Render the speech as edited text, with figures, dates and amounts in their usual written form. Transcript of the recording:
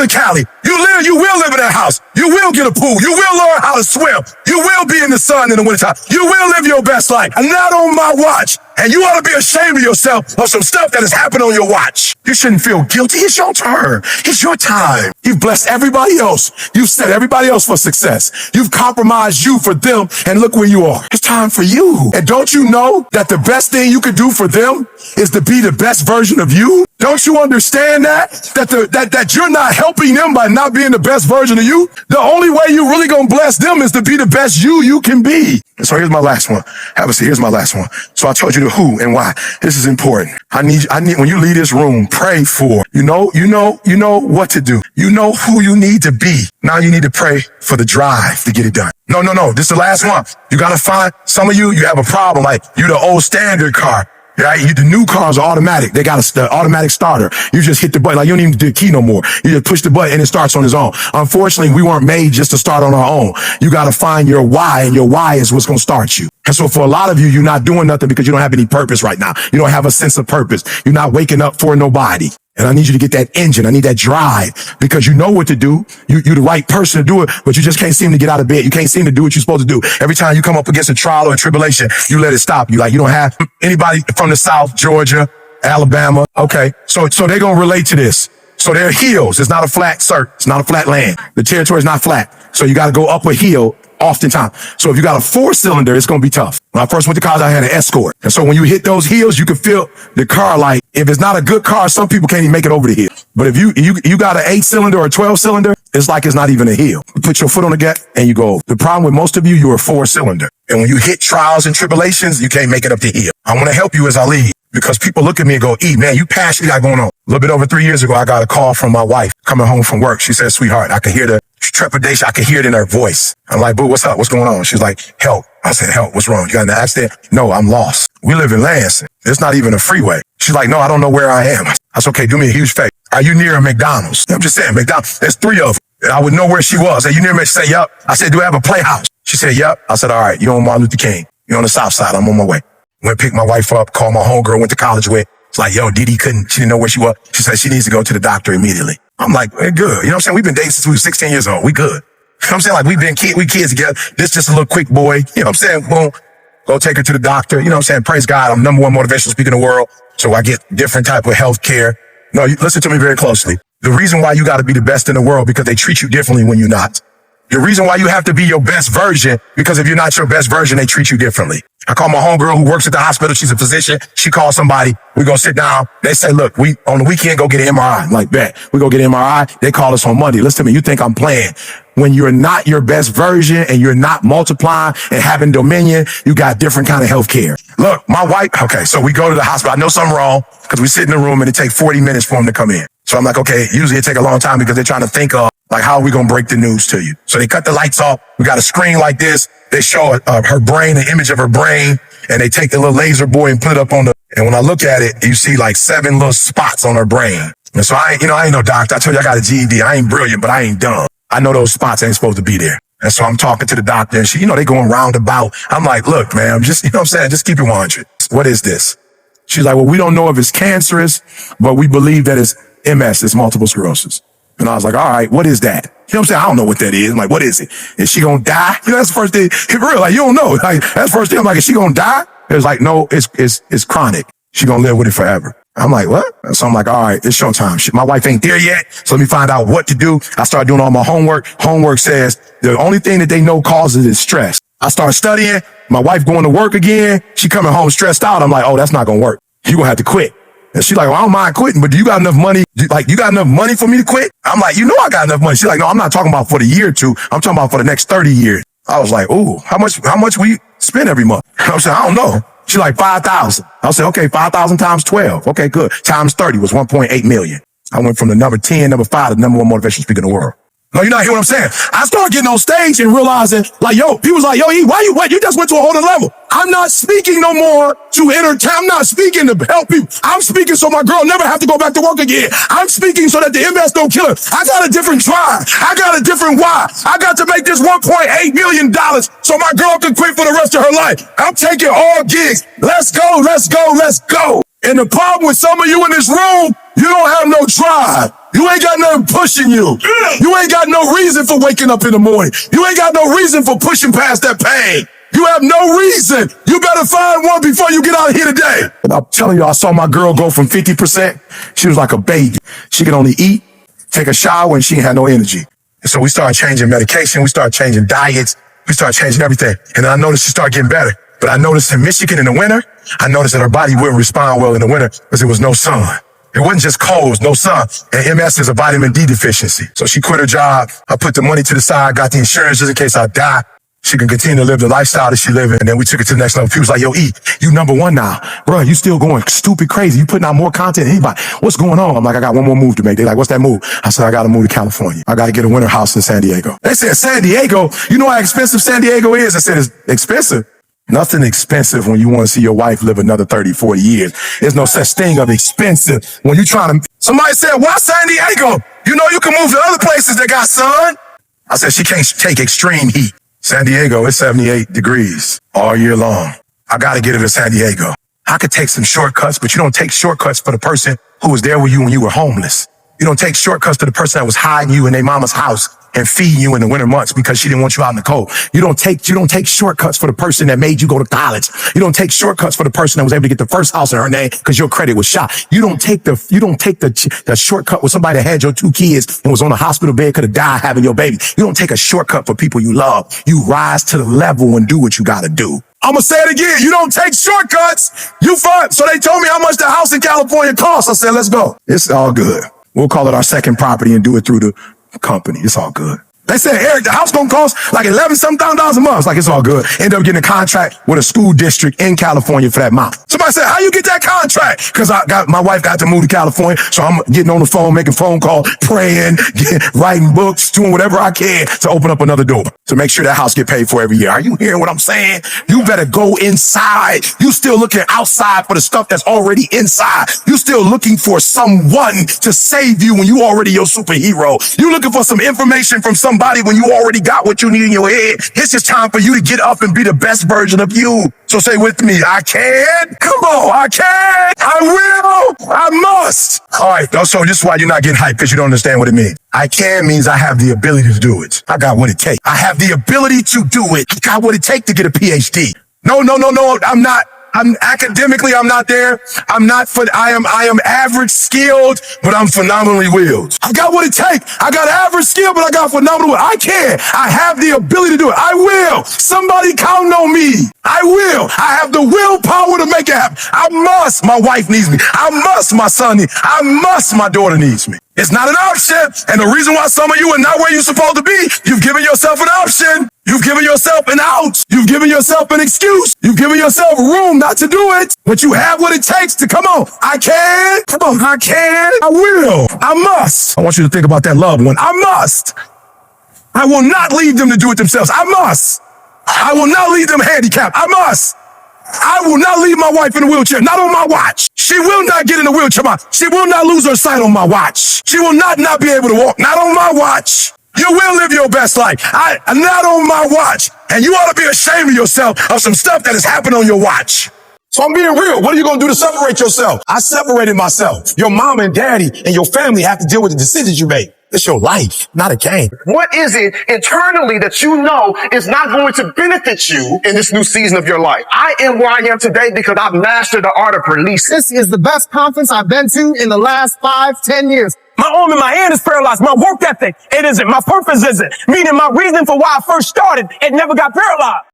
to Cali. You will live in that house. You will get a pool. You will learn how to swim. You will be in the sun in the wintertime. You will live your best life. And not on my watch. And you ought to be ashamed of yourself of some stuff that has happened on your watch. You shouldn't feel guilty. It's your turn. It's your time. You've blessed everybody else. You've set everybody else for success. You've compromised you for them, and look where you are. It's time for you. And don't you know that the best thing you can do for them is to be the best version of you? Don't you understand that? That you're not helping them by not being the best version of you? The only way you really gonna bless them is to be the best you can be. And so here's my last one. Have a seat. Here's my last one. So I told you the who and why. This is important. I need, when you leave this room, pray for, you know what to do. You know who you need to be. Now you need to pray for the drive to get it done. No. This is the last one. You gotta find, some of you have a problem, like you the old standard car. Right? The new cars are automatic. They got the automatic starter. You just hit the button. Like you don't even do the key no more. You just push the button and it starts on its own. Unfortunately, we weren't made just to start on our own. You got to find your why, and your why is what's going to start you. And so for a lot of you, you're not doing nothing because you don't have any purpose right now. You don't have a sense of purpose. You're not waking up for nobody. And I need you to get that engine. I need that drive, because you know what to do. You're the right person to do it, but you just can't seem to get out of bed. You can't seem to do what you're supposed to do. Every time you come up against a trial or a tribulation, you let it stop you. Like you don't have anybody from the South, Georgia, Alabama. Okay. So they're going to relate to this. So they're hills. It's not a flat circuit. It's not a flat land. The territory is not flat. So you got to go up a hill oftentimes. So if you got a 4-cylinder, it's going to be tough. When I first went to college, I had an Escort. And so when you hit those hills, you can feel the car. Like if it's not a good car, some people can't even make it over the hill. But if you got an 8-cylinder or a 12-cylinder, it's like it's not even a hill. You put your foot on the gas and you go over. The problem with most of you, you're a 4-cylinder. And when you hit trials and tribulations, you can't make it up the hill. I want to help you as I lead, because people look at me and go, man, you passionately got going on. A little bit over 3 years ago, I got a call from my wife coming home from work. She said, sweetheart, I could hear the trepidation. I could hear it in her voice. I'm like, boo, what's up? What's going on? She's like, help. I said, help. What's wrong? You got in an accident? No, I'm lost. We live in Lansing. It's not even a freeway. She's like, no, I don't know where I am. I said, okay, do me a huge favor. Are you near a McDonald's? I'm just saying, McDonald's. There's 3 of them. And I would know where she was. Are you near me? She said, yep. I said, do I have a playhouse? She said, yep. I said, all right, you're on Martin Luther King. You're on the south side. I'm on my way. Went pick my wife up, called my homegirl, went to college with. It's like, yo, Didi she didn't know where she was. She said she needs to go to the doctor immediately. I'm like, we're good. You know what I'm saying? We've been dating since we were 16 years old. We good. You know what I'm saying? Like we kids together. This just a little quick boy. You know what I'm saying? Boom. Go take her to the doctor. You know what I'm saying? Praise God. I'm #1 motivational speaker in the world. So I get different type of health care. No, you listen to me very closely. The reason why you got to be the best in the world, because they treat you differently when you're not. The reason why you have to be your best version, because if you're not your best version, they treat you differently. I call my homegirl who works at the hospital. She's a physician. She calls somebody. We go sit down. They say, look, we on the weekend go get an MRI. I'm like, bet. We go get an MRI. They call us on Monday. Listen to me. You think I'm playing. When you're not your best version and you're not multiplying and having dominion, you got different kind of health care. Look, my wife. Okay. So we go to the hospital. I know something wrong because we sit in the room and it takes 40 minutes for them to come in. So I'm like, okay, usually it take a long time because they're trying to think of like, how are we going to break the news to you? So they cut the lights off. We got a screen like this. They show her brain, an image of her brain, and they take the little laser boy and put it up on and when I look at it, you see like 7 little spots on her brain. And so I ain't no doctor. I told you I got a GED. I ain't brilliant, but I ain't dumb. I know those spots ain't supposed to be there. And so I'm talking to the doctor and she, they going roundabout. I'm like, look, man, I'm just, I'm saying, just keep it 100. What is this? She's like, well, we don't know if it's cancerous, but we believe that it's MS, it's multiple sclerosis. And I was like, all right, what is that? You know what I'm saying? I don't know what that is. I'm like, what is it? Is she gonna die? That's the first thing. For real, like, you don't know. Like, that's the first thing. I'm like, is she gonna die? It was like, no, it's chronic. She gonna live with it forever. I'm like, what? So I'm like, all right, it's showtime. My wife ain't there yet. So let me find out what to do. I start doing all my homework. Homework says the only thing that they know causes is stress. I start studying. My wife going to work again. She coming home stressed out. I'm like, oh, that's not gonna work. You gonna have to quit. And she's like, well, I don't mind quitting, but do you got enough money? Like, you got enough money for me to quit? I'm like, I got enough money. She's like, no, I'm not talking about for the year or two. I'm talking about for the next 30 years. I was like, ooh, how much we spend every month? I said, I don't know. She's like, 5,000. I said, okay, 5,000 times 12. Okay, good. Times 30 was 1.8 million. I went from the number 10, number 5 to the #1 motivational speaker in the world. No, you're not hearing what I'm saying. I started getting on stage and realizing, like, yo, people's like, yo, E, why you wet? You just went to a whole other level. I'm not speaking no more to entertain. I'm not speaking to help people. I'm speaking so my girl never have to go back to work again. I'm speaking so that the MS don't kill her. I got a different drive. I got a different why. I got to make this $1.8 million so my girl can quit for the rest of her life. I'm taking all gigs. Let's go, let's go, let's go. And the problem with some of you in this room, you don't have no drive. You ain't got nothing pushing you. You ain't got no reason for waking up in the morning. You ain't got no reason for pushing past that pain. You have no reason. You better find one before you get out of here today. And I'm telling you, I saw my girl go from 50%. She was like a baby. She could only eat, take a shower, and she had no energy. And so we started changing medication. We started changing diets. We started changing everything. And I noticed she started getting better. But I noticed in Michigan in the winter, I noticed that her body wouldn't respond well in the winter because there was no sun. It wasn't just cold, it was no sun. And MS is a vitamin D deficiency. So she quit her job. I put the money to the side, got the insurance just in case I die. She can continue to live the lifestyle that she living. And then we took it to the next level. People was like, yo, E, you number one now. Bro, you still going stupid crazy. You putting out more content than anybody. What's going on? I'm like, I got one more move to make. They like, what's that move? I said, I got to move to California. I got to get a winter house in San Diego. They said, San Diego? You know how expensive San Diego is? I said, it's expensive. Nothing expensive when you want to see your wife live another 30, 40 years. There's no such thing of expensive when you're trying to... Somebody said, why San Diego? You know you can move to other places that got sun. I said, she can't take extreme heat. San Diego, it's 78 degrees all year long. I got to get her to San Diego. I could take some shortcuts, but you don't take shortcuts for the person who was there with you when you were homeless. You don't take shortcuts to the person that was hiding you in their mama's house and feeding you in the winter months because she didn't want you out in the cold. You don't take shortcuts for the person that made you go to college. You don't take shortcuts for the person that was able to get the first house in her name because your credit was shot. You don't take the shortcut with somebody that had your 2 kids and was on a hospital bed, could have died having your baby. You don't take a shortcut for people you love. You rise to the level and do what you got to do. I'm going to say it again. You don't take shortcuts. You find. So they told me how much the house in California costs. I said, let's go. It's all good. We'll call it our second property and do it through the company. It's all good. They said, Eric, the house gonna cost like $11,000 a month. It's like, it's all good. End up getting a contract with a school district in California for that amount. Somebody said, how you get that contract? Because my wife got to move to California, so I'm getting on the phone, making phone calls, praying, writing books, doing whatever I can to open up another door to make sure that house get paid for every year. Are you hearing what I'm saying? You better go inside. You still looking outside for the stuff that's already inside. You still looking for someone to save you when you already your superhero. You looking for some information from somebody when you already got what you need in your head. It's just time for you to get up and be the best version of you. So say with me, I can. Come on, I can. I will. I must. All right, so this is why you're not getting hyped, because you don't understand what it means. I can means I have the ability to do it. I got what it takes. I have the ability to do it. I got what it takes to get a PhD. No, I'm not. I'm not there. I am average skilled, but I'm phenomenally willed. I got what it takes. I got average skill, but I got phenomenal will. I can. I have the ability to do it. I will. Somebody count on me. I will. I have the willpower to make it happen. I must. My wife needs me. I must. My son needs me. I must. My daughter needs me. It's not an option. And the reason why some of you are not where you're supposed to be, you've given yourself an option. You've given yourself an out. You've given yourself an excuse. You've given yourself room not to do it. But you have what it takes to come on. I can. Come on. I can. I will. I must. I want you to think about that loved one. I must. I will not leave them to do it themselves. I must. I will not leave them handicapped. I must. I will not leave my wife in a wheelchair. Not on my watch. She will not get in a wheelchair. She will not lose her sight on my watch. She will not be able to walk. Not on my watch. You will live your best life. Not on my watch. And you ought to be ashamed of yourself of some stuff that has happened on your watch. So I'm being real. What are you going to do to separate yourself? I separated myself. Your mom and daddy and your family have to deal with the decisions you make. It's your life, not a game. What is it internally that you know is not going to benefit you in this new season of your life? I am where I am today because I've mastered the art of release. This is the best conference I've been to in the last 5-10 years. My arm and my hand is paralyzed. My work ethic, it isn't. My purpose isn't. Meaning my reason for why I first started, it never got paralyzed.